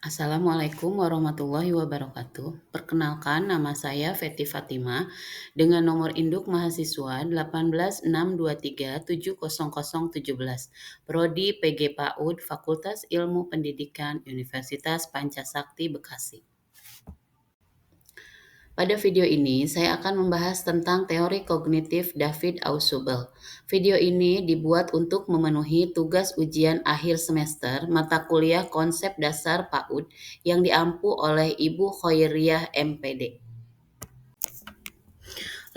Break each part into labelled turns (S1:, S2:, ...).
S1: Assalamualaikum warahmatullahi wabarakatuh. Perkenalkan, nama saya Feti Fatima dengan nomor induk mahasiswa 18623700017, Prodi PG PAUD Fakultas Ilmu Pendidikan Universitas Pancasakti Bekasi. Pada video ini, saya akan membahas tentang teori kognitif David Ausubel. Video ini dibuat untuk memenuhi tugas ujian akhir semester mata kuliah konsep dasar PAUD yang diampu oleh Ibu Khoiriyah MPD.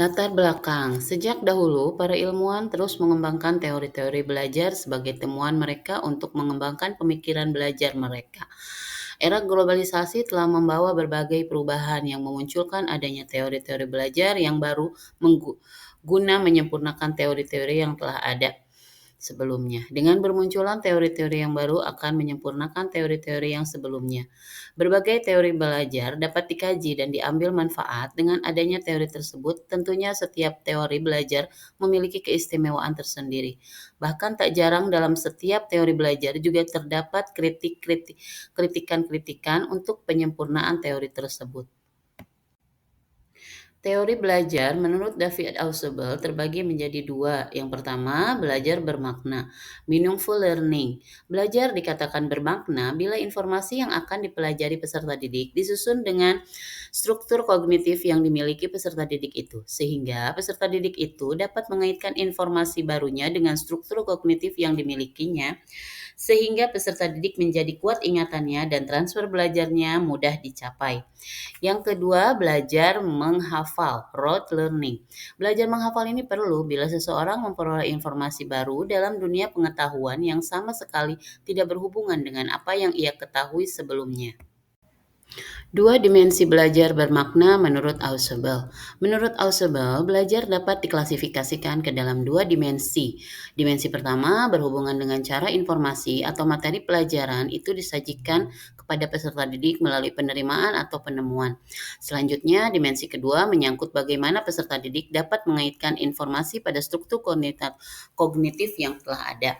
S1: Latar belakang. Sejak dahulu, para ilmuwan terus mengembangkan teori-teori belajar sebagai temuan mereka untuk mengembangkan pemikiran belajar mereka. Era globalisasi telah membawa berbagai perubahan yang memunculkan adanya teori-teori belajar yang baru guna menyempurnakan teori-teori yang telah ada sebelumnya. Dengan bermunculan teori-teori yang baru akan menyempurnakan teori-teori yang sebelumnya. Berbagai teori belajar dapat dikaji dan diambil manfaat dengan adanya teori tersebut. Tentunya setiap teori belajar memiliki keistimewaan tersendiri. Bahkan tak jarang dalam setiap teori belajar juga terdapat kritikan-kritikan untuk penyempurnaan teori tersebut. Teori belajar menurut David Ausubel terbagi menjadi dua. Yang pertama, belajar bermakna, meaningful learning. Belajar dikatakan bermakna bila informasi yang akan dipelajari peserta didik disusun dengan struktur kognitif yang dimiliki peserta didik itu, sehingga peserta didik itu dapat mengaitkan informasi barunya dengan struktur kognitif yang dimilikinya, sehingga peserta didik menjadi kuat ingatannya dan transfer belajarnya mudah dicapai. Yang kedua, belajar menghafal, rote learning. Belajar menghafal ini perlu bila seseorang memperoleh informasi baru dalam dunia pengetahuan yang sama sekali tidak berhubungan dengan apa yang ia ketahui sebelumnya. Dua dimensi belajar bermakna menurut Ausubel. Menurut Ausubel, belajar dapat diklasifikasikan ke dalam dua dimensi. Dimensi pertama berhubungan dengan cara informasi atau materi pelajaran itu disajikan kepada peserta didik melalui penerimaan atau penemuan. Selanjutnya, dimensi kedua menyangkut bagaimana peserta didik dapat mengaitkan informasi pada struktur kognitif yang telah ada.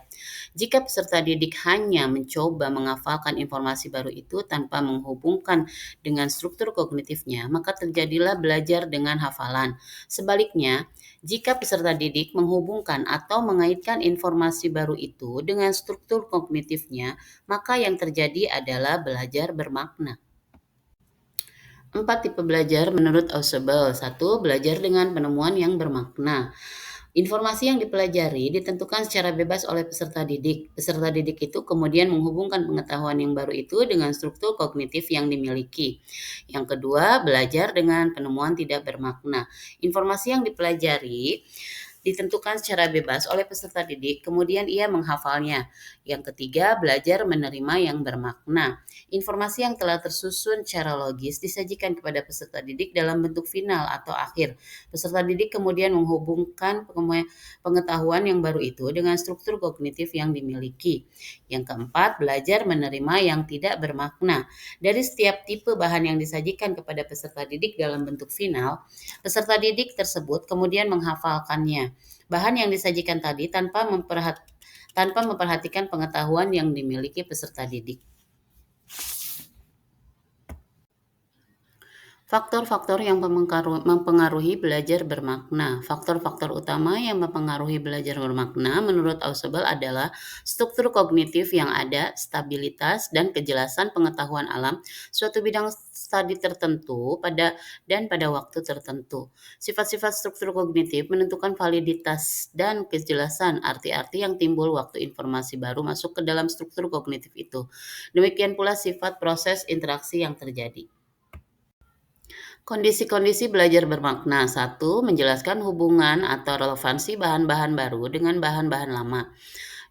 S1: Jika peserta didik hanya mencoba menghafalkan informasi baru itu tanpa menghubungkan dengan struktur kognitifnya, maka terjadilah belajar dengan hafalan. Sebaliknya, jika peserta didik menghubungkan atau mengaitkan informasi baru itu dengan struktur kognitifnya, maka yang terjadi adalah belajar bermakna. 4 tipe belajar menurut Ausubel. 1. Belajar dengan penemuan yang bermakna. Informasi yang dipelajari ditentukan secara bebas oleh peserta didik. Peserta didik itu kemudian menghubungkan pengetahuan yang baru itu dengan struktur kognitif yang dimiliki. Yang kedua, belajar dengan penemuan tidak bermakna. Informasi yang dipelajari ditentukan secara bebas oleh peserta didik, kemudian ia menghafalnya. Yang ketiga, belajar menerima yang bermakna. Informasi yang telah tersusun secara logis disajikan kepada peserta didik dalam bentuk final atau akhir. Peserta didik kemudian menghubungkan pengetahuan yang baru itu dengan struktur kognitif yang dimiliki. Yang keempat, belajar menerima yang tidak bermakna. Dari setiap tipe bahan yang disajikan kepada peserta didik dalam bentuk final, peserta didik tersebut kemudian menghafalkannya. Bahan yang disajikan tadi tanpa memperhatikan pengetahuan yang dimiliki peserta didik. Faktor-faktor yang mempengaruhi belajar bermakna. Faktor-faktor utama yang mempengaruhi belajar bermakna menurut Ausubel adalah struktur kognitif yang ada, stabilitas, dan kejelasan pengetahuan alam suatu bidang studi tertentu pada waktu tertentu. Sifat-sifat struktur kognitif menentukan validitas dan kejelasan arti-arti yang timbul waktu informasi baru masuk ke dalam struktur kognitif itu. Demikian pula sifat proses interaksi yang terjadi. Kondisi-kondisi belajar bermakna. 1. Menjelaskan hubungan atau relevansi bahan-bahan baru dengan bahan-bahan lama.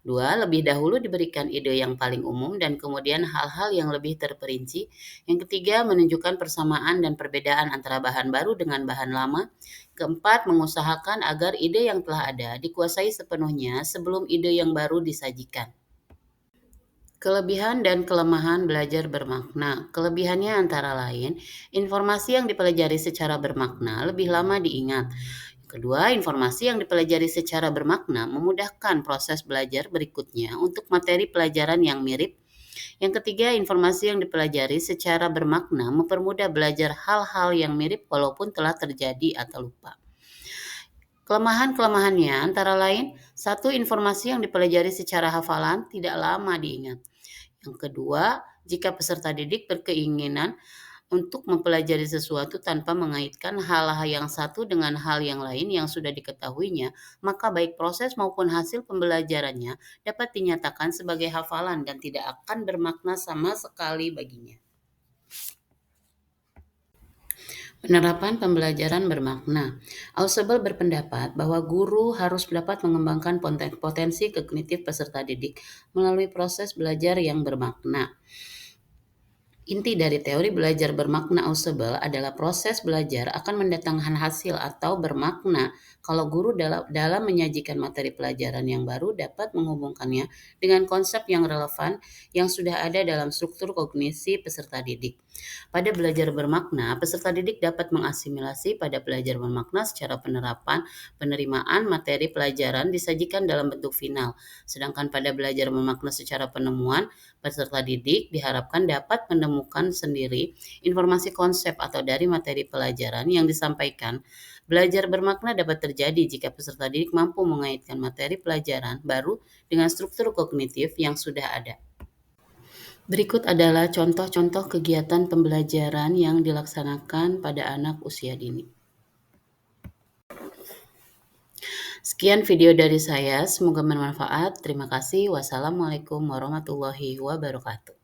S1: 2. Lebih dahulu diberikan ide yang paling umum dan kemudian hal-hal yang lebih terperinci. Yang ketiga, menunjukkan persamaan dan perbedaan antara bahan baru dengan bahan lama. Keempat, mengusahakan agar ide yang telah ada dikuasai sepenuhnya sebelum ide yang baru disajikan. Kelebihan dan kelemahan belajar bermakna. Kelebihannya antara lain, informasi yang dipelajari secara bermakna lebih lama diingat. Kedua, informasi yang dipelajari secara bermakna memudahkan proses belajar berikutnya untuk materi pelajaran yang mirip. Yang ketiga, informasi yang dipelajari secara bermakna mempermudah belajar hal-hal yang mirip walaupun telah terjadi atau lupa. Kelemahan-kelemahannya antara lain, satu, informasi yang dipelajari secara hafalan tidak lama diingat. Yang kedua, jika peserta didik berkeinginan untuk mempelajari sesuatu tanpa mengaitkan hal-hal yang satu dengan hal yang lain yang sudah diketahuinya, maka baik proses maupun hasil pembelajarannya dapat dinyatakan sebagai hafalan dan tidak akan bermakna sama sekali baginya. Penerapan pembelajaran bermakna. Ausubel berpendapat bahwa guru harus dapat mengembangkan potensi kognitif peserta didik melalui proses belajar yang bermakna. Inti dari teori belajar bermakna Ausubel adalah proses belajar akan mendatangkan hasil atau bermakna kalau guru dalam menyajikan materi pelajaran yang baru dapat menghubungkannya dengan konsep yang relevan yang sudah ada dalam struktur kognisi peserta didik. Pada belajar bermakna, peserta didik dapat mengasimilasi pada belajar bermakna secara penerimaan materi pelajaran disajikan dalam bentuk final. Sedangkan pada belajar bermakna secara penemuan, peserta didik diharapkan dapat menemukan sendiri informasi konsep atau dari materi pelajaran yang disampaikan. Belajar bermakna dapat terjadi jika peserta didik mampu mengaitkan materi pelajaran baru dengan struktur kognitif yang sudah ada. Berikut adalah contoh-contoh kegiatan pembelajaran yang dilaksanakan pada anak usia dini. Sekian video dari saya, semoga bermanfaat. Terima kasih. Wassalamualaikum warahmatullahi wabarakatuh.